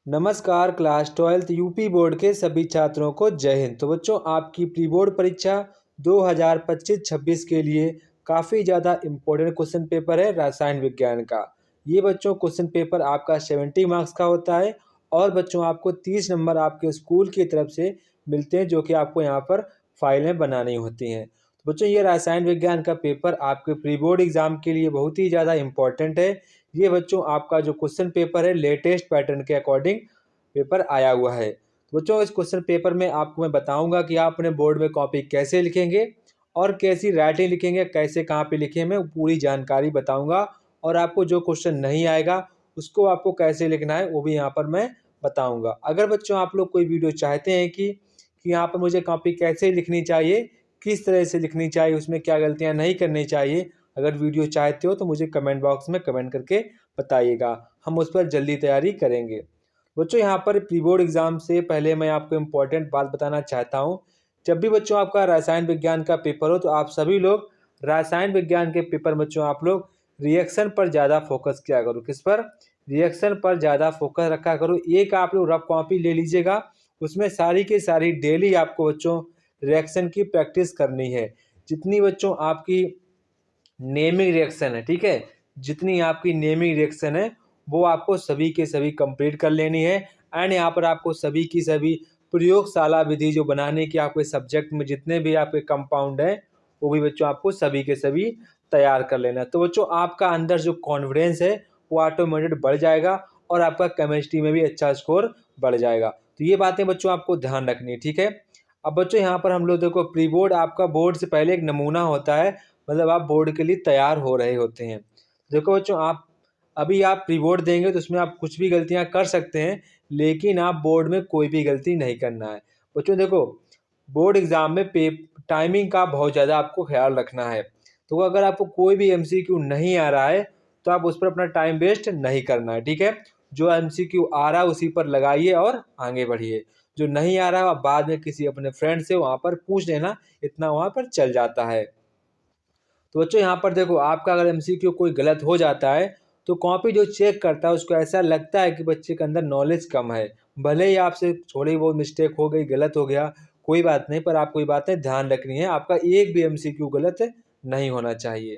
नमस्कार class 12th UP board के सभी छात्रों को जय हिंद। तो बच्चों, आपकी प्री बोर्ड परीक्षा 2025-26 के लिए काफ़ी ज़्यादा इम्पोर्टेंट क्वेश्चन पेपर है रसायन विज्ञान का। ये बच्चों क्वेश्चन पेपर आपका 70 मार्क्स का होता है और बच्चों आपको 30 नंबर आपके स्कूल की तरफ से मिलते हैं, जो कि आपको यहाँ पर फाइलें बनानी होती हैं। तो बच्चों, ये रसायन विज्ञान का पेपर आपके प्री बोर्ड एग्ज़ाम के लिए बहुत ही ज़्यादा इम्पोर्टेंट है। ये बच्चों आपका जो क्वेश्चन पेपर है लेटेस्ट पैटर्न के अकॉर्डिंग पेपर आया हुआ है। तो बच्चों, इस क्वेश्चन पेपर में आपको मैं बताऊंगा कि आप अपने बोर्ड में कॉपी कैसे लिखेंगे और कैसी राइटिंग लिखेंगे, कैसे कहाँ पे लिखें, मैं पूरी जानकारी बताऊंगा। और आपको जो क्वेश्चन नहीं आएगा उसको आपको कैसे लिखना है वो भी यहाँ पर मैं बताऊंगा। अगर बच्चों आप लोग कोई वीडियो चाहते हैं कि यहाँ पर मुझे कॉपी कैसे लिखनी चाहिए, किस तरह से लिखनी चाहिए, उसमें क्या गलतियाँ नहीं करनी चाहिए, अगर वीडियो चाहते हो तो मुझे कमेंट बॉक्स में कमेंट करके बताइएगा, हम उस पर जल्दी तैयारी करेंगे। बच्चों, यहाँ पर प्री बोर्ड एग्जाम से पहले मैं आपको इम्पोर्टेंट बात बताना चाहता हूँ। जब भी बच्चों आपका रसायन विज्ञान का पेपर हो तो आप सभी लोग रसायन विज्ञान के पेपर बच्चों आप लोग रिएक्शन पर ज़्यादा फोकस किया करो। किस पर? रिएक्शन पर ज़्यादा फोकस रखा करो। एक आप लोग रफ कॉपी ले लीजिएगा, उसमें सारी की सारी डेली आपको बच्चों रिएक्शन की प्रैक्टिस करनी है। जितनी बच्चों आपकी नेमिंग रिएक्शन है, ठीक है, जितनी आपकी नेमिंग रिएक्शन है वो आपको सभी के सभी कंप्लीट कर लेनी है। एंड यहाँ पर आपको सभी की सभी प्रयोगशाला विधि जो बनाने की आपके सब्जेक्ट में जितने भी आपके कंपाउंड हैं वो भी बच्चों आपको सभी के सभी तैयार कर लेना है। तो बच्चों, आपका अंदर जो कॉन्फिडेंस है वो ऑटोमेटेड बढ़ जाएगा और आपका केमिस्ट्री में भी अच्छा स्कोर बढ़ जाएगा। तो ये बातें बच्चों आपको ध्यान रखनी है, ठीक है। अब बच्चों, यहाँ पर हम लोग देखो, प्री बोर्ड आपका बोर्ड से पहले एक नमूना होता है, मतलब आप बोर्ड के लिए तैयार हो रहे होते हैं। देखो बच्चों, आप प्री बोर्ड देंगे तो उसमें आप कुछ भी गलतियां कर सकते हैं, लेकिन आप बोर्ड में कोई भी गलती नहीं करना है। बच्चों देखो, बोर्ड एग्जाम में टाइमिंग का बहुत ज़्यादा आपको ख्याल रखना है। तो अगर आपको कोई भी एमसीक्यू नहीं आ रहा है तो आप उस पर अपना टाइम वेस्ट नहीं करना है, ठीक है। जो एमसीक्यू आ रहा है उसी पर लगाइए और आगे बढ़िए। जो नहीं आ रहा है आप बाद में किसी अपने फ्रेंड से वहाँ पर पूछ लेना, इतना वहाँ पर चल जाता है। तो बच्चों, यहाँ पर देखो, आपका अगर एमसीक्यू कोई गलत हो जाता है तो कॉपी जो चेक करता है उसको ऐसा लगता है कि बच्चे के अंदर नॉलेज कम है। भले ही आपसे थोड़ी बहुत मिस्टेक हो गई, गलत हो गया, कोई बात नहीं, पर आपको ये बातें ध्यान रखनी है, आपका एक भी एमसीक्यू गलत नहीं होना चाहिए।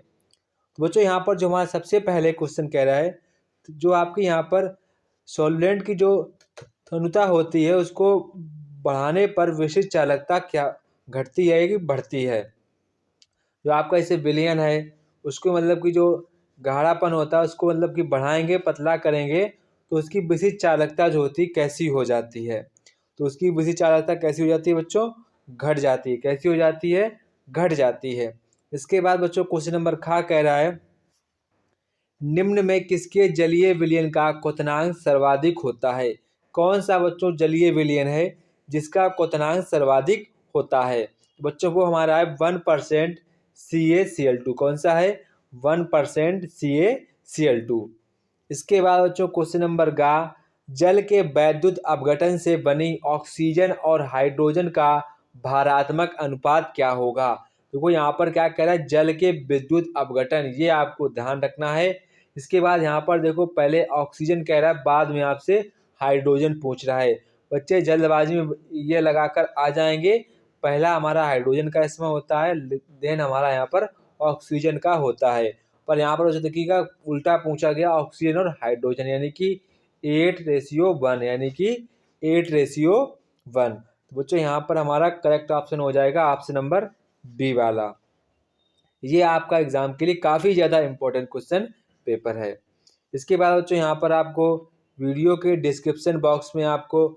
तो बच्चों, यहाँ पर जो हमारा सबसे पहले क्वेश्चन कह रहा है, जो आपकी यहाँ पर सॉल्वेंट की जो तनुता होती है उसको बढ़ाने पर विशिष्ट चालकता क्या घटती है कि बढ़ती है। जो आपका इसे विलयन है उसको मतलब कि जो गाढ़ापन होता है उसको मतलब कि बढ़ाएंगे, पतला करेंगे तो उसकी विशिष्ट चालकता जो होती है कैसी हो जाती है। तो उसकी विशिष्ट चालकता कैसी हो जाती है बच्चों? घट जाती है। कैसी हो जाती है? घट जाती है। इसके बाद बच्चों क्वेश्चन नंबर खा कह रहा है, निम्न में किसके जलीय विलयन का क्वथनांक सर्वाधिक होता है। कौन सा बच्चों जलीय विलयन है जिसका क्वथनांक सर्वाधिक होता है? बच्चों को हमारा है 1% CaCl2। कौन सा है? 1% CaCl2। इसके बाद बच्चों क्वेश्चन नंबर गा, जल के वैद्युत अपघटन से बनी ऑक्सीजन और हाइड्रोजन का भारात्मक अनुपात क्या होगा। देखो यहाँ पर क्या कह रहा है, जल के विद्युत अपघटन, ये आपको ध्यान रखना है। इसके बाद यहाँ पर देखो, पहले ऑक्सीजन कह रहा है, बाद में आपसे हाइड्रोजन पूछ रहा है। बच्चे जल्दबाजी में ये लगाकर आ जाएंगे, पहला हमारा हाइड्रोजन का इसमें होता है, देन हमारा यहाँ पर ऑक्सीजन का होता है। पर यहाँ पर देखिएगा उल्टा पूछा गया, ऑक्सीजन और हाइड्रोजन, यानी कि 8:1, यानी कि 8:1। तो बच्चों यहाँ पर हमारा करेक्ट ऑप्शन हो जाएगा ऑप्शन नंबर बी वाला। ये आपका एग्जाम के लिए काफ़ी ज़्यादा इंपॉर्टेंट क्वेश्चन पेपर है। इसके बाद बच्चों यहाँ पर आपको वीडियो के डिस्क्रिप्शन बॉक्स में आपको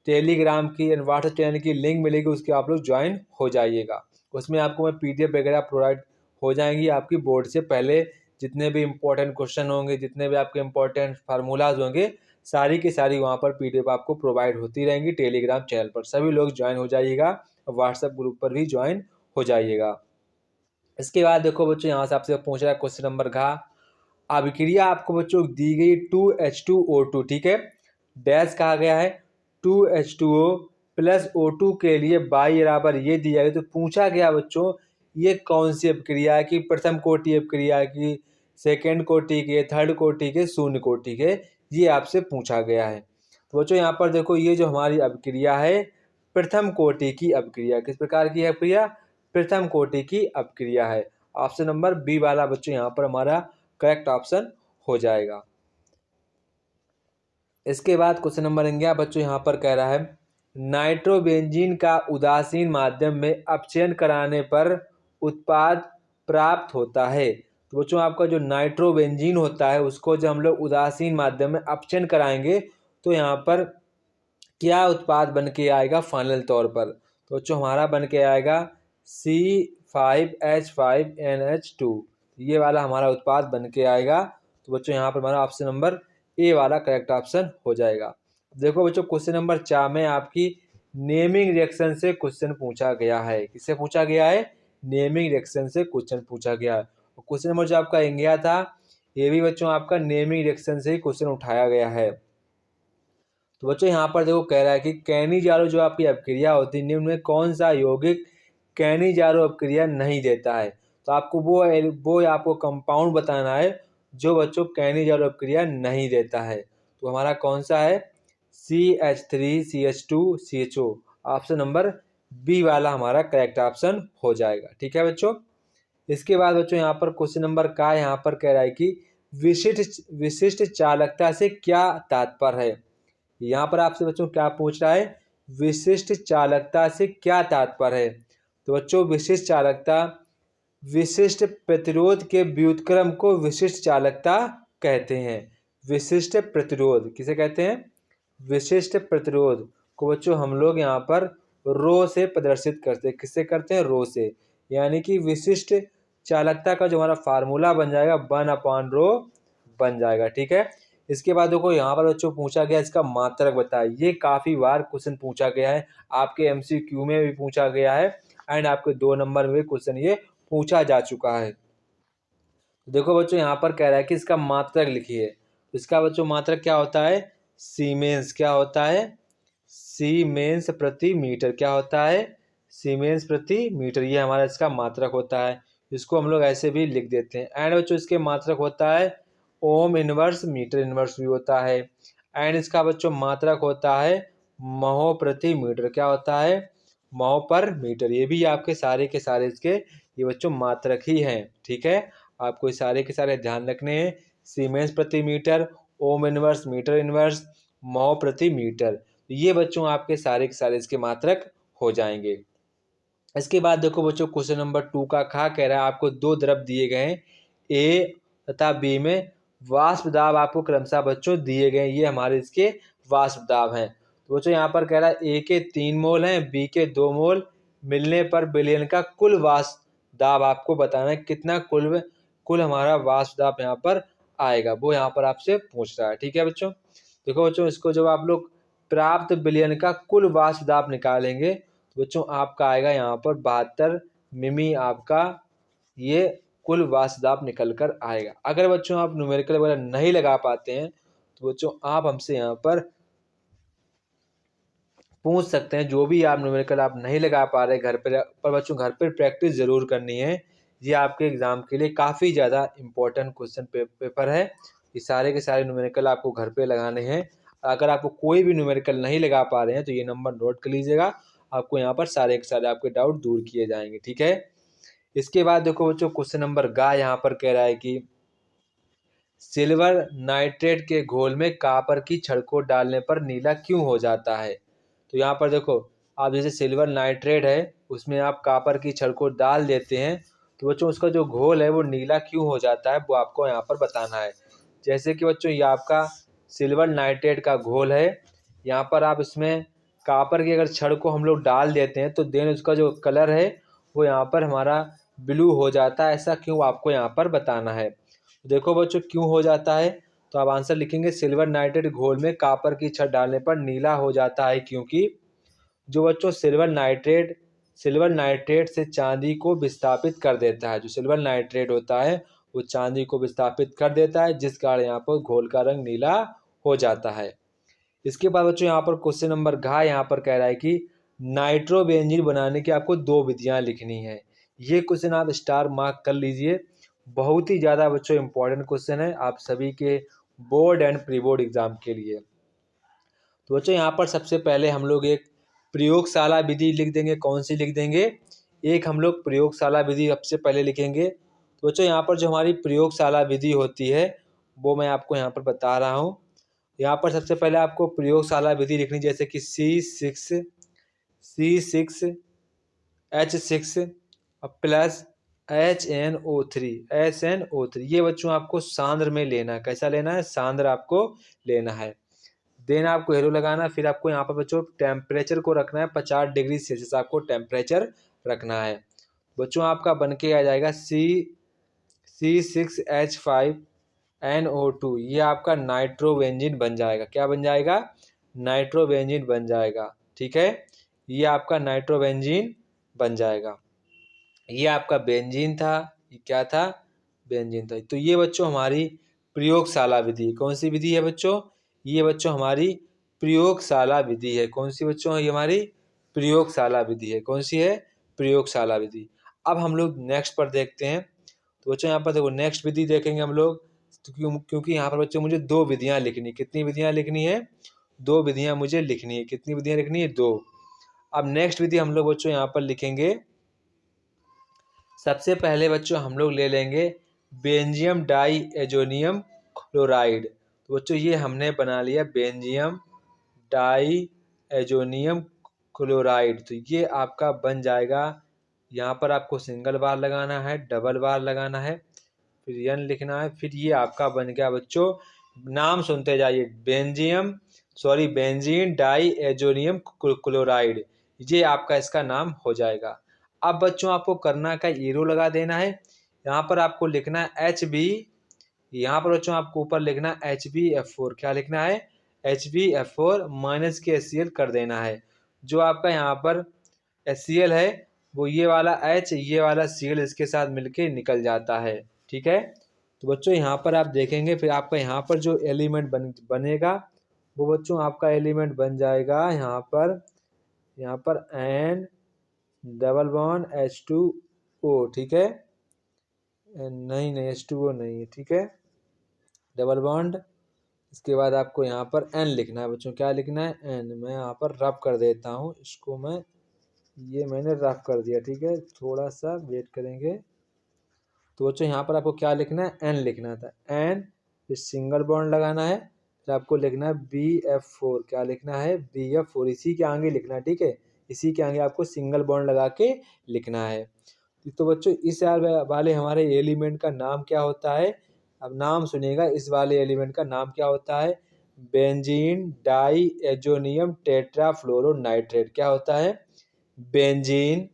टेलीग्राम की एंड व्हाट्सएप चैनल की लिंक मिलेगी, उसके आप लोग ज्वाइन हो जाइएगा। उसमें आपको मैं PDF वगैरह प्रोवाइड हो जाएंगी आपकी बोर्ड से पहले। जितने भी इंपॉर्टेंट क्वेश्चन होंगे, जितने भी आपके इंपॉर्टेंट फार्मूलाज होंगे, सारी की सारी वहाँ पर PDF आपको प्रोवाइड होती रहेंगी टेलीग्राम चैनल पर। सभी लोग ज्वाइन हो जाइएगा और व्हाट्सएप ग्रुप पर भी ज्वाइन हो जाइएगा। इसके बाद देखो बच्चों, यहाँ से आपसे पूछ रहा है क्वेश्चन नंबर घ, अभिक्रिया आपको बच्चों दी गई 2H2O2, ठीक है, डैश कहा गया है 2H2O प्लस O2 के लिए बाई बराबर ये दिया गया। तो पूछा गया बच्चों ये कौन सी अभिक्रिया है, कि प्रथम कोटि अभिक्रिया है, कि सेकेंड कोटि के, थर्ड कोटि के, शून्य कोटि के, ये आपसे पूछा गया है। तो बच्चों यहाँ पर देखो ये जो हमारी अपक्रिया है प्रथम कोटि की अपक्रिया, किस प्रकार की अपक्रिया? प्रथम कोटि की अपक्रिया है। ऑप्शन नंबर बी वाला बच्चों यहाँ पर हमारा करेक्ट ऑप्शन हो जाएगा। इसके बाद क्वेश्चन नंबर 11 बच्चों यहाँ पर कह रहा है नाइट्रोबेंजीन का उदासीन माध्यम में अपचयन कराने पर उत्पाद प्राप्त होता है। तो बच्चों आपका जो नाइट्रोबेंजीन होता है उसको जब हम लोग उदासीन माध्यम में अपचयन कराएंगे तो यहाँ पर क्या उत्पाद बन के आएगा फाइनल तौर पर? तो बच्चों हमारा बन के आएगा C5H5NH2, ये वाला हमारा उत्पाद बन के आएगा। तो बच्चों यहाँ पर हमारा ऑप्शन नंबर ए वाला करेक्ट ऑप्शन हो जाएगा। देखो बच्चों क्वेश्चन नंबर 4 में आपकी नेमिंग रिएक्शन से क्वेश्चन पूछा गया है। किससे पूछा गया है? नेमिंग रिएक्शन से क्वेश्चन पूछा गया है। क्वेश्चन नंबर जो आपका इंडिया था ये भी बच्चों आपका नेमिंग रिएक्शन से ही क्वेश्चन उठाया गया है। तो बच्चों यहाँ पर देखो कह रहा है कि कैनिजारो जो आपकी अपक्रिया होती है निम्न में कौन सा यौगिक कैनिजारो अपक्रिया नहीं देता है? तो आपको वो आपको कंपाउंड बताना है जो बच्चों कैनिजारो अपक्रिया नहीं देता है। तो हमारा कौन सा है? CH3CH2CHO, ऑप्शन नंबर बी वाला हमारा करेक्ट ऑप्शन हो जाएगा। ठीक है बच्चों। इसके बाद बच्चों यहाँ पर क्वेश्चन नंबर का यहाँ पर कह रहा है कि विशिष्ट चालकता से क्या तात्पर्य है? यहाँ पर आपसे बच्चों क्या पूछ रहा है? विशिष्ट चालकता से क्या तात्पर्य है? तो बच्चों विशिष्ट चालकता विशिष्ट प्रतिरोध के व्युत्क्रम को विशिष्ट चालकता कहते हैं। विशिष्ट प्रतिरोध किसे कहते हैं? विशिष्ट प्रतिरोध को बच्चों हम लोग यहाँ पर रो से प्रदर्शित करते हैं। किससे करते हैं? रो से। यानी कि विशिष्ट चालकता का जो हमारा फार्मूला बन जाएगा 1/रो बन जाएगा। ठीक है। इसके बाद देखो यहाँ पर बच्चों पूछा गया इसका मात्रक बताए। ये काफ़ी बार क्वेश्चन पूछा गया है, आपके MCQ में भी पूछा गया है एंड आपके 2 नंबर में भी क्वेश्चन ये पूछा जा चुका है। देखो बच्चों यहाँ पर कह रहा है कि इसका मात्रक लिखिए। इसका बच्चों मात्रक क्या होता है? सीमेंस। क्या होता है? सीमेंस प्रति मीटर। क्या होता है? सीमेंस प्रति मीटर, ये हमारा इसका मात्रक होता है। इसको हम लोग ऐसे भी लिख देते हैं। एंड बच्चों इसके मात्रक होता है ओम इनवर्स, मीटर इनवर्स भी होता है। एंड इसका बच्चों मात्रक होता है महो प्रति मीटर। क्या होता है? महो पर मीटर। ये भी आपके सारे के सारे इसके ये बच्चों मात्रक ही हैं। ठीक है, आपको सारे के सारे ध्यान रखने हैं। सीमेंस प्रति metre, ohm inverse, metre inverse, mho प्रति मीटर, ये बच्चों आपके सारे के सारे इसके मात्रक हो जाएंगे। इसके बाद देखो बच्चों क्वेश्चन नंबर 2 का खा कह रहा है आपको 2 द्रव दिए गए हैं ए तथा बी में वाष्प दाब आपको क्रमशः बच्चों दिए गए। ये हमारे इसके वाष्प दाब हैं। तो बच्चों यहाँ पर कह रहा है ए के 3 मोल हैं, बी के 2 मोल मिलने पर विलयन का कुल वाष्प दाब आपको बताना है। कितना कुल हमारा वाष्प दाब यहाँ पर आएगा वो यहाँ पर आपसे पूछ रहा है। ठीक है बच्चों। देखो बच्चों इसको जब आप लोग प्राप्त विलयन का कुल वाष्प दाब निकालेंगे तो बच्चों आपका आएगा यहाँ पर 72 मिमी आपका ये कुल वाष्प दाब निकल कर आएगा। अगर बच्चों आप न्यूमेरिकल वगैरह नहीं लगा पाते हैं तो बच्चों आप हमसे यहाँ पर पूछ सकते हैं। जो भी आप न्यूमेरिकल आप नहीं लगा पा रहे घर पर बच्चों घर पर प्रैक्टिस जरूर करनी है। ये आपके एग्जाम के लिए काफ़ी ज़्यादा इम्पोर्टेंट क्वेश्चन पेपर है। ये सारे के सारे न्यूमेरिकल आपको घर पे लगाने हैं। अगर आपको कोई भी न्यूमेरिकल नहीं लगा पा रहे हैं तो ये नंबर नोट कर लीजिएगा, आपको यहाँ पर सारे के सारे आपके डाउट दूर किए जाएंगे। ठीक है। इसके बाद देखो बच्चों क्वेश्चन नंबर गा यहाँ पर कह रहा है कि सिल्वर नाइट्रेट के घोल में कॉपर की छड़ को डालने पर नीला क्यों हो जाता है? तो यहाँ पर देखो आप जैसे सिल्वर नाइट्रेट है उसमें आप कॉपर की छड़ को डाल देते हैं तो बच्चों उसका जो घोल है वो नीला क्यों हो जाता है वो आपको यहाँ पर बताना है। जैसे कि बच्चों ये आपका सिल्वर नाइट्रेट का घोल है, यहाँ पर आप इसमें कॉपर की अगर छड़ को हम लोग डाल देते हैं तो देन उसका जो कलर है वो यहाँ पर हमारा ब्लू हो जाता है। ऐसा क्यों आपको यहाँ पर बताना है। देखो बच्चों क्यों हो जाता है तो आप आंसर लिखेंगे सिल्वर नाइट्रेट घोल में कॉपर की छड़ डालने पर नीला हो जाता है क्योंकि जो बच्चों सिल्वर नाइट्रेट से चांदी को विस्थापित कर देता है। जो सिल्वर नाइट्रेट होता है वो चांदी को विस्थापित कर देता है जिस कारण यहाँ पर घोल का रंग नीला हो जाता है। इसके बाद बच्चों यहाँ पर क्वेश्चन नंबर घ यहाँ पर कह रहा है कि नाइट्रोबेंजीन बनाने की आपको 2 विधियाँ लिखनी है। ये क्वेश्चन आप स्टार मार्क कर लीजिए, बहुत ही ज़्यादा बच्चों इंपॉर्टेंट क्वेश्चन है आप सभी के board and pre board exam के लिए। तो बच्चों यहाँ पर सबसे पहले हम लोग एक प्रयोगशाला विधि लिख देंगे। कौन सी लिख देंगे? एक हम लोग प्रयोगशाला विधि सबसे पहले लिखेंगे। तो बच्चों यहाँ पर जो हमारी प्रयोगशाला विधि होती है वो मैं आपको यहाँ पर बता रहा हूँ। यहाँ पर सबसे पहले आपको प्रयोगशाला विधि लिखनी, जैसे कि C6H6 प्लस SNO3 ये बच्चों आपको सांद्र में लेना है। कैसा लेना है? सांद्र आपको लेना है। देन आपको एरो लगाना। फिर आपको यहाँ पर बच्चों टेम्परेचर को रखना है 50 डिग्री सेल्सियस आपको टेम्परेचर रखना है। बच्चों आपका बन के आ जाएगा C6H5NO2 ये आपका नाइट्रोबेंजीन बन जाएगा। क्या बन जाएगा? नाइट्रोबेंजीन बन जाएगा। ठीक है, ये आपका नाइट्रोबेंजीन बन जाएगा। ये आपका बेंजीन था। ये क्या था? बेंजीन था। तो ये बच्चों हमारी प्रयोगशाला विधि है। कौन सी विधि है बच्चों? ये बच्चों हमारी प्रयोगशाला विधि है। कौन सी बच्चों? ये हमारी प्रयोगशाला विधि है। कौन सी है? प्रयोगशाला विधि। अब हम लोग नेक्स्ट पर देखते हैं। तो बच्चों यहाँ पर देखो नेक्स्ट विधि देखेंगे हम लोग, क्योंकि यहाँ पर बच्चों मुझे दो विधियाँ लिखनी। कितनी विधियाँ लिखनी है? दो विधियाँ मुझे लिखनी है। कितनी विधियाँ लिखनी है? दो। अब नेक्स्ट विधि हम लोग बच्चों यहाँ पर लिखेंगे। सबसे पहले बच्चों हम लोग ले लेंगे बेंजियम डाई एजोनियम क्लोराइड। तो बच्चों ये हमने बना लिया बेंजियम डाई एजोनियम क्लोराइड। तो ये आपका बन जाएगा। यहाँ पर आपको सिंगल बार लगाना है, डबल बार लगाना है, फिर एन लिखना है। फिर ये आपका बन गया बच्चों, नाम सुनते जाइए, बेंजीन डाई एजोनियम क्लोराइड। ये आपका इसका नाम हो जाएगा। अब बच्चों आपको करना का एरो लगा देना है। यहाँ पर आपको लिखना है HB। यहाँ पर बच्चों आपको ऊपर लिखना है HbF4। क्या लिखना है? HbF4 माइनस के HCl कर देना है। जो आपका यहाँ पर HCl है वो ये वाला H, ये वाला Cl इसके साथ मिलके निकल जाता है। ठीक है, तो बच्चों यहाँ पर आप देखेंगे फिर आपका यहाँ पर जो एलिमेंट बनेगा वो बच्चों आपका एलिमेंट बन जाएगा यहाँ पर N डबल बॉन्ड H2O। ठीक है, नहीं H2O नहीं है। ठीक है, डबल बॉन्ड। इसके बाद आपको यहाँ पर N लिखना है बच्चों। क्या लिखना है? N। मैं यहाँ पर रब कर देता हूँ इसको। ये मैंने रब कर दिया। ठीक है, थोड़ा सा वेट करेंगे। तो बच्चों यहाँ पर आपको क्या लिखना है? N लिखना था। N फिर सिंगल बॉन्ड लगाना है। फिर आपको लिखना है BF4। क्या लिखना है? BF4। इसी के आगे लिखना है। ठीक है, इसी के आगे आपको सिंगल बॉन्ड लगा के लिखना है। तो बच्चों इस वाले हमारे एलिमेंट का नाम क्या होता है? अब नाम सुनिएगा, इस वाले एलिमेंट का नाम क्या होता है? Benzene diazonium tetrafluoronitrate. क्या होता है? Benzene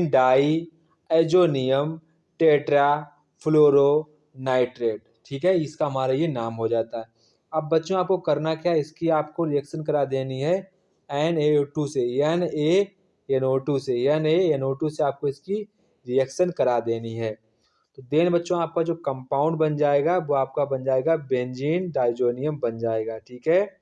diazonium tetrafluoronitrate. ठीक है, इसका हमारा ये नाम हो जाता है। अब बच्चों आपको करना क्या है? इसकी आपको रिएक्शन करा देनी है NaO2 से, NaNO2 से आपको इसकी रिएक्शन करा देनी है। तो देन बच्चों आपका जो कंपाउंड बन जाएगा वो आपका बन जाएगा बेंजीन डाइजोनियम बन जाएगा। ठीक है,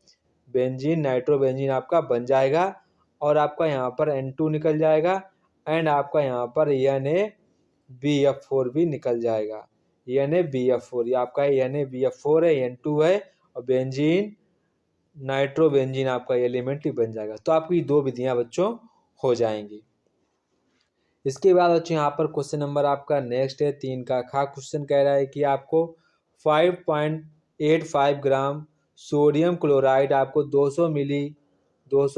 बेंजीन नाइट्रोबेंजीन आपका बन जाएगा। और आपका यहाँ पर N2 निकल जाएगा एंड आपका यहाँ पर NaBF4 भी निकल जाएगा। NaBF4 ये आपका NaBF4 है, N2 है, और बेंजीन नाइट्रोबेंजीन आपका एलिमेंट ही बन जाएगा। तो आपकी दो विधियां बच्चों हो जाएंगी। इसके बाद बच्चों यहाँ पर क्वेश्चन नंबर आपका नेक्स्ट है 3 का खा। क्वेश्चन कह रहा है कि आपको 5.85 ग्राम सोडियम क्लोराइड आपको 200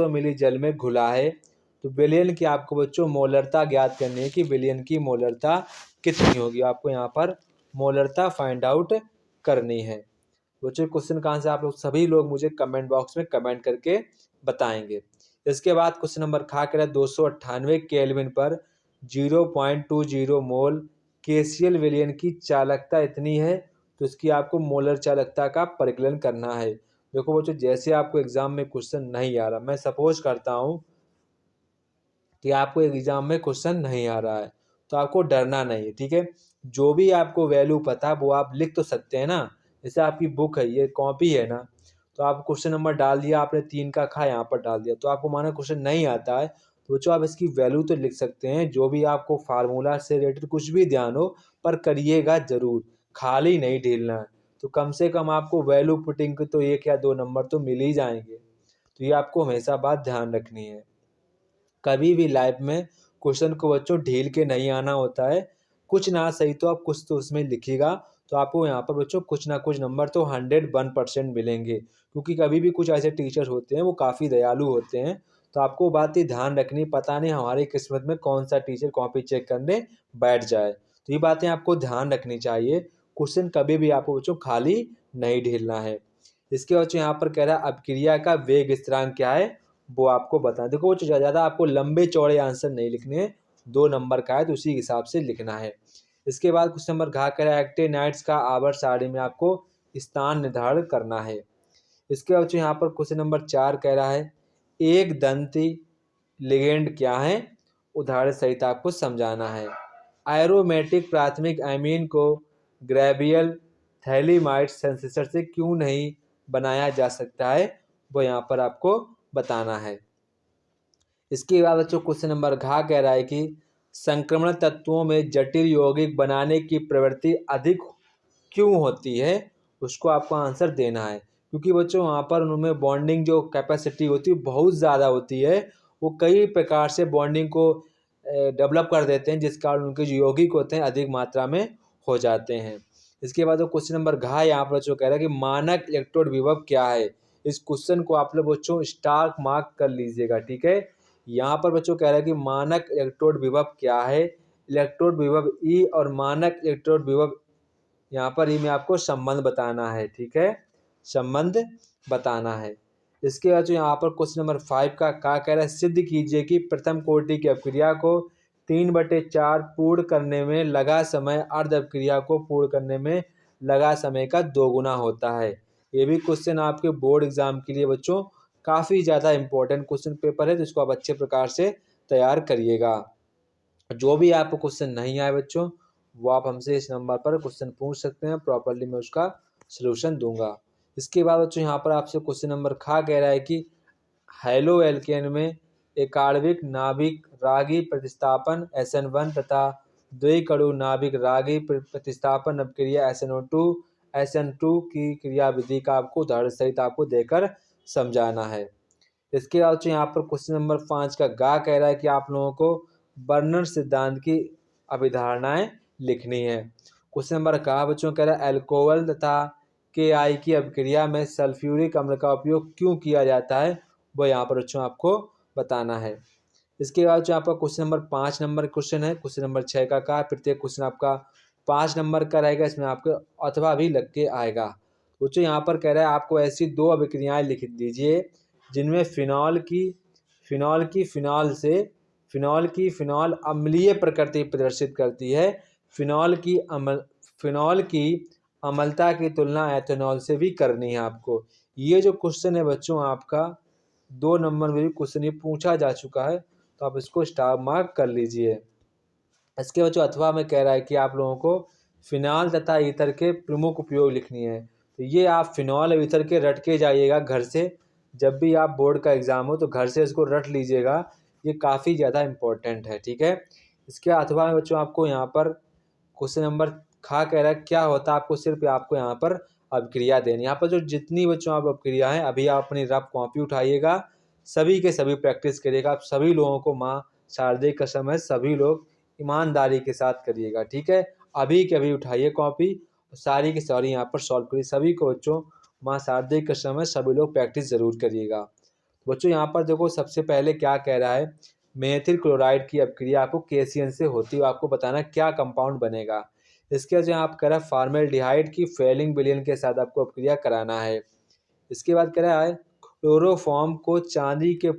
मिली जल में घुला है। तो विलयन की आपको बच्चों मोलरता ज्ञात करनी है कि विलयन की मोलरता कितनी होगी। आपको यहाँ पर मोलरता फाइंड आउट करनी है। बच्चों क्वेश्चन का आंसर आप लोग सभी लोग मुझे कमेंट बॉक्स में कमेंट करके बताएंगे। इसके बाद क्वेश्चन नंबर खा कर 298 केल्विन पर 0.20 मोल KCl विलयन की चालकता इतनी है, तो इसकी आपको मोलर चालकता का परिकलन करना है। देखो बच्चों, जैसे आपको एग्जाम में क्वेश्चन नहीं आ रहा, मैं सपोज करता हूँ कि आपको एग्जाम में क्वेश्चन नहीं आ रहा है, तो आपको डरना नहीं है। ठीक है, जो भी आपको वैल्यू पता है वो आप लिख तो सकते हैं ना। जैसे आपकी बुक है, ये कॉपी है ना, तो आप क्वेश्चन नंबर डाल दिया आपने 3 का खा यहाँ पर डाल दिया। तो आपको माना क्वेश्चन नहीं आता है तो बच्चों आप इसकी वैल्यू तो लिख सकते हैं। जो भी आपको फार्मूला से रिलेटेड कुछ भी ध्यान हो, पर करिएगा जरूर, खाली नहीं ढीलना है। तो कम से कम आपको वैल्यू पुटिंग के तो 1 या 2 नंबर तो मिल ही जाएंगे। तो ये आपको हमेशा बात ध्यान रखनी है। कभी भी लाइफ में क्वेश्चन को बच्चों ढील के नहीं आना होता है। कुछ ना सही तो आप कुछ तो उसमें लिखिएगा, तो आपको यहाँ पर बच्चों कुछ ना कुछ नंबर तो 101% मिलेंगे। क्योंकि कभी भी कुछ ऐसे टीचर होते हैं वो काफ़ी दयालु होते हैं, तो आपको बात ये ध्यान रखनी, पता नहीं हमारी किस्मत में कौन सा टीचर कॉपी चेक करने बैठ जाए। तो ये बातें आपको ध्यान रखनी चाहिए। क्वेश्चन कभी भी आपको बच्चों खाली नहीं ढीलना है। इसके बच्चों यहाँ पर कह रहा है अपक्रिया का वेग स्थिरांक क्या है, वो आपको बताएं। देखो ज़्यादा आपको लंबे चौड़े आंसर नहीं लिखने हैं, 2 नंबर का है तो उसी हिसाब से लिखना है। इसके बाद क्वेश्चन नंबर घ कह रहा है एक्टिनाइड्स का आवर्त सारणी में आपको स्थान निर्धारण करना है। इसके बाद यहाँ पर क्वेश्चन नंबर 4 कह रहा है एक दंती लिगेंड क्या है, उदाहरण सहित आपको समझाना है। एरोमेटिक प्राथमिक एमीन को ग्रेवियल थैलीमाइड सेंसेसर से क्यों नहीं बनाया जा सकता है, वो यहाँ पर आपको बताना है। इसके बाद बच्चों क्वेश्चन नंबर घ कह रहा है कि संक्रमण तत्वों में जटिल यौगिक बनाने की प्रवृत्ति अधिक क्यों होती है, उसको आपको आंसर देना है। क्योंकि बच्चों वहाँ पर उनमें बॉन्डिंग जो कैपेसिटी होती है बहुत ज़्यादा होती है, वो कई प्रकार से बॉन्डिंग को डेवलप कर देते हैं, जिस कारण उनके जो यौगिक होते हैं अधिक मात्रा में हो जाते हैं। इसके बाद क्वेश्चन नंबर घ यहाँ पर बच्चों कह रहा है कि मानक इलेक्ट्रोड विभव क्या है। इस क्वेश्चन को आप लोग बच्चों स्टार मार्क कर लीजिएगा, ठीक है। यहाँ पर बच्चों कह रहा है कि मानक इलेक्ट्रोड विभव क्या है, इलेक्ट्रोड विभव ई और मानक इलेक्ट्रोड विभव, यहाँ पर ही में आपको संबंध बताना है, ठीक है, संबंध बताना है। इसके बाद जो यहाँ पर क्वेश्चन नंबर 5 का कह रहा है सिद्ध कीजिए कि प्रथम कोटि की अपक्रिया को 3/4 पूर्ण करने में लगा समय अर्ध अपक्रिया को पूर्ण करने में लगा समय का 2 गुना होता है। ये भी क्वेश्चन आपके बोर्ड एग्जाम के लिए बच्चों काफ़ी ज़्यादा इंपॉर्टेंट क्वेश्चन पेपर है, जिसको आप अच्छे प्रकार से तैयार करिएगा। जो भी आपको क्वेश्चन नहीं आए बच्चों, वो आप हमसे इस नंबर पर क्वेश्चन पूछ सकते हैं, प्रॉपरली मैं उसका सलूशन दूंगा। इसके बाद बच्चों यहाँ पर आपसे क्वेश्चन नंबर खा कह रहा है कि हैलो एल्केन में एक आणविक नाभिक रागी प्रतिस्थापन SN1 तथा द्विकणु नाभिक रागी प्रतिस्थापन अपक्रिया SN2 की क्रियाविधि का आपको उदाहरण सहित आपको देकर समझाना है। इसके बाद यहाँ पर क्वेश्चन नंबर 5 का गा कह रहा है कि आप लोगों को बर्नर सिद्धांत की अभिधारणाएं लिखनी है। क्वेश्चन नंबर का बच्चों कह रहा है अल्कोहल तथा KI की अभिक्रिया में सल्फ्यूरिक अम्ल का उपयोग क्यों किया जाता है, वो यहाँ पर बच्चों आपको बताना है। इसके बाद जो आपका क्वेश्चन नंबर 5 नंबर क्वेश्चन है, क्वेश्चन नंबर 6 का प्रत्येक क्वेश्चन आपका 5 नंबर का रहेगा, इसमें आपको अथवा भी लग के आएगा। बच्चों यहाँ पर कह रहा है आपको ऐसी 2 अभिक्रियाएं लिख दीजिए जिनमें फिनॉल की फिनॉल अम्लीय प्रकृति प्रदर्शित करती है। फिनॉल की अम्लता की तुलना एथेनॉल से भी करनी है आपको। ये जो क्वेश्चन है बच्चों आपका 2 नंबर में भी क्वेश्चन ये पूछा जा चुका है, तो आप इसको स्टार मार्क कर लीजिए। इसके बच्चों अथवा में कह रहा है कि आप लोगों को फिनॉल तथा ईथर के प्रमुख उपयोग लिखनी है। तो ये आप फिनॉल और ईथर के रट के जाइएगा घर से, जब भी आप बोर्ड का एग्ज़ाम हो तो घर से इसको रट लीजिएगा, ये काफ़ी ज़्यादा इम्पोर्टेंट है, ठीक है। इसके अथवा में बच्चों आपको यहाँ पर क्वेश्चन नंबर खा कह रहा है क्या होता है, आपको सिर्फ आपको यहाँ पर अभिक्रिया देनी। यहाँ पर जो जितनी बच्चों आप अभिक्रिया हैं अभी आप अपनी रफ कॉपी उठाइएगा, सभी के सभी प्रैक्टिस करिएगा। आप सभी लोगों को माँ शारदे कसम है, सभी लोग ईमानदारी के साथ करिएगा, ठीक है। अभी के अभी उठाइए कॉपी, सारी की सारी यहाँ पर सॉल्व करिए। सभी को बच्चों माँ शारदे कसम है, सभी लोग प्रैक्टिस ज़रूर करिएगा। बच्चों यहाँ पर देखो सबसे पहले क्या कह रहा है, मेथिल क्लोराइड की अपक्रिया आपको KCN से होती है, आपको बताना क्या कंपाउंड बनेगा। इसके बाद आप कह रहा है फॉर्मेल्डिहाइड की फेलिंग विलयन के साथ आपको अपक्रिया कराना है। इसके बाद कह रहा है क्लोरोफॉर्म को चांदी के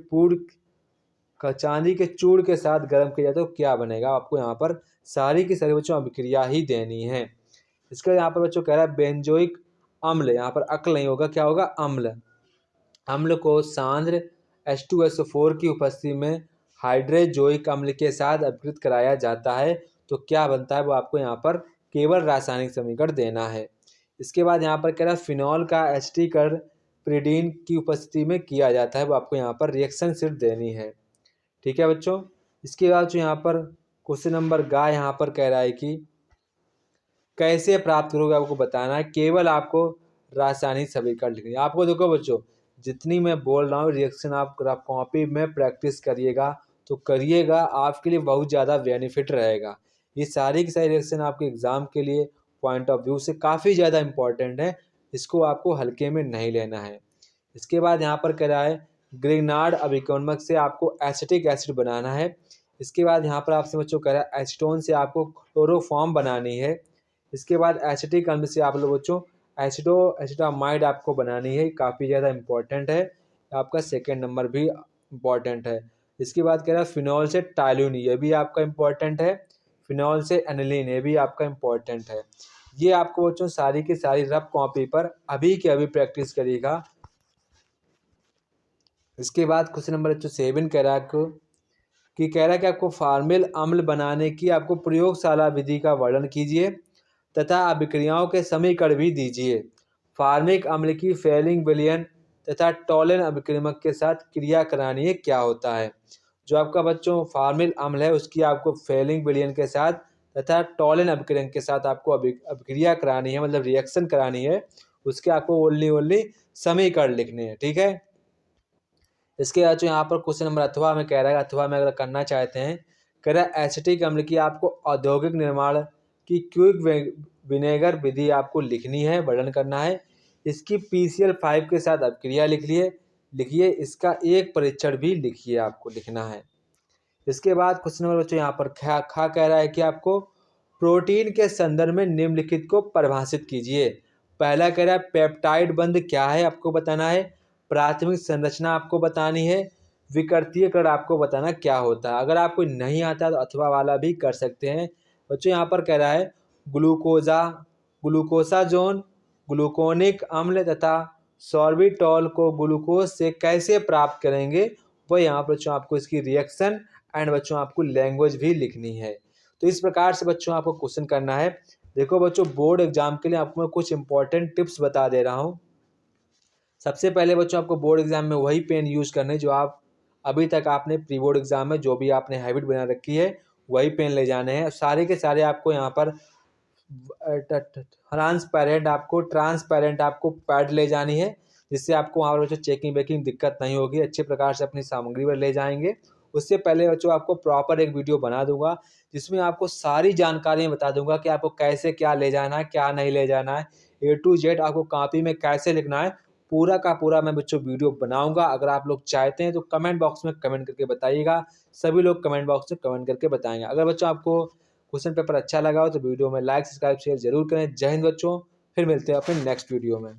चूड़ के साथ गर्म किया जाए तो क्या बनेगा, आपको यहाँ पर सारी की सारी बच्चों अभिक्रिया ही देनी है। इसका यहाँ पर बच्चों कह रहा है बेंजोइक अम्ल, यहाँ पर अक्ल नहीं होगा, क्या होगा, अम्ल को सांद्र H2SO4 की उपस्थिति में हाइड्रोजोइक अम्ल के साथ अपकृत कराया जाता है तो क्या बनता है, वो आपको यहाँ पर केवल रासायनिक समीकरण देना है। इसके बाद यहाँ पर कह रहा है फिनॉल का एस्टिकरण प्रिडीन की उपस्थिति में किया जाता है, वो आपको यहाँ पर रिएक्शन सिर्फ देनी है, ठीक है बच्चों। इसके बाद जो यहाँ पर क्वेश्चन नंबर यहाँ पर कह रहा है कि कैसे प्राप्त करोगे आपको बताना है, केवल आपको रासायनिक समीकरण लिखनी है। आपको देखो बच्चों, जितनी मैं बोल रहा हूँ रिएक्शन आप कॉपी में प्रैक्टिस करिएगा तो करिएगा, आपके लिए बहुत ज़्यादा बेनिफिट रहेगा। ये सारी की सारी रिएक्शन आपके एग्ज़ाम के लिए पॉइंट ऑफ व्यू से काफ़ी ज़्यादा इम्पॉर्टेंट है, इसको आपको हल्के में नहीं लेना है। इसके बाद यहाँ पर कह रहा है ग्रिग्नार्ड अभिकर्मक से आपको एसिटिक एसिड बनाना है। इसके बाद यहाँ पर आपसे बच्चों कह रहा है एसीटोन से आपको क्लोरोफॉर्म बनानी है। इसके बाद एसिटिक अम्ल से आप लोग बच्चों एसिटामाइड आपको बनानी है, काफ़ी ज़्यादा इम्पॉर्टेंट है, आपका सेकेंड नंबर भी इम्पॉर्टेंट है। इसके बाद कह रहा है फिनॉल से टाइलून, ये भी आपका इम्पॉर्टेंट है। फिनॉल से एनिलीन, ये भी आपका इम्पॉर्टेंट है। ये आपको बच्चों सारी की सारी रफ कॉपी पर अभी के अभी प्रैक्टिस करिएगा। इसके बाद क्वेश्चन नंबर 7 कह रहा है आपको कि आपको फार्मिल अम्ल बनाने की आपको प्रयोगशाला विधि का वर्णन कीजिए तथा अभिक्रियाओं के समीकरण भी दीजिए। फार्मिक अम्ल की फेलिंग विलयन तथा टॉलन अभिक्रियक के साथ क्रिया करानी है, क्या होता है। जो आपका बच्चों फार्मिल अम्ल है उसकी आपको फेलिंग विलयन के साथ तथा टॉलन अभिक्रियक के साथ आपको अभिक्रिया करानी है, मतलब रिएक्शन करानी है, उसके आपको ओनली समीकरण लिखने हैं, ठीक है। इसके बाद जो यहाँ पर क्वेश्चन नंबर अथवा में कह रहा है, अथवा में अगर करना चाहते हैं, कह रहा है एसिटिक अम्ल की आपको औद्योगिक निर्माण की क्विक विनेगर विधि आपको लिखनी है, वर्णन करना है। इसकी PCl5 के साथ अभिक्रिया लिखिए, इसका एक परीक्षण भी लिखिए, आपको लिखना है। इसके बाद क्वेश्चन नंबर बच्चों यहाँ पर खा कह रहा है कि आपको प्रोटीन के संदर्भ में निम्नलिखित को परिभाषित कीजिए। पहला कह रहा है पेप्टाइड बंध क्या है, आपको बताना है। प्राथमिक संरचना आपको बतानी है। विकृतीयकरण आपको बताना क्या होता है। अगर आपको नहीं आता तो अथवा वाला भी कर सकते हैं। बच्चों यहाँ पर कह रहा है ग्लूकोसाजोन, ग्लूकोनिक अम्ल तथा सॉर्बिटॉल को ग्लूकोज से कैसे प्राप्त करेंगे, वह यहाँ पर बच्चों आपको इसकी रिएक्शन एंड बच्चों आपको लैंग्वेज भी लिखनी है। तो इस प्रकार से बच्चों आपको क्वेश्चन करना है। देखो बच्चों, बोर्ड एग्जाम के लिए आपको मैं कुछ इंपॉर्टेंट टिप्स बता दे रहा हूँ। सबसे पहले बच्चों आपको बोर्ड एग्जाम में वही पेन यूज करने जो आप अभी तक आपने प्री बोर्ड एग्जाम में जो भी आपने हैबिट बना रखी है वही पेन ले जाने हैं। सारे के सारे आपको यहाँ पर ट्रांसपेरेंट आपको पैड ले जानी है, जिससे आपको वहाँ पर बच्चों चेकिंग वेकिंग दिक्कत नहीं होगी, अच्छे प्रकार से अपनी सामग्री पर ले जाएंगे। उससे पहले बच्चों आपको प्रॉपर एक वीडियो बना दूंगा जिसमें आपको सारी जानकारियाँ बता दूंगा कि आपको कैसे क्या ले जाना है, क्या नहीं ले जाना है, A to Z आपको कॉपी में कैसे लिखना है, पूरा का पूरा मैं बच्चों वीडियो बनाऊंगा। अगर आप लोग चाहते हैं तो कमेंट बॉक्स में कमेंट करके बताइएगा, सभी लोग कमेंट बॉक्स में कमेंट करके बताएंगे। अगर बच्चों आपको क्वेश्चन पेपर अच्छा लगा हो तो वीडियो में लाइक सब्सक्राइब शेयर जरूर करें। जय हिंद बच्चों, फिर मिलते हैं अपने नेक्स्ट वीडियो में।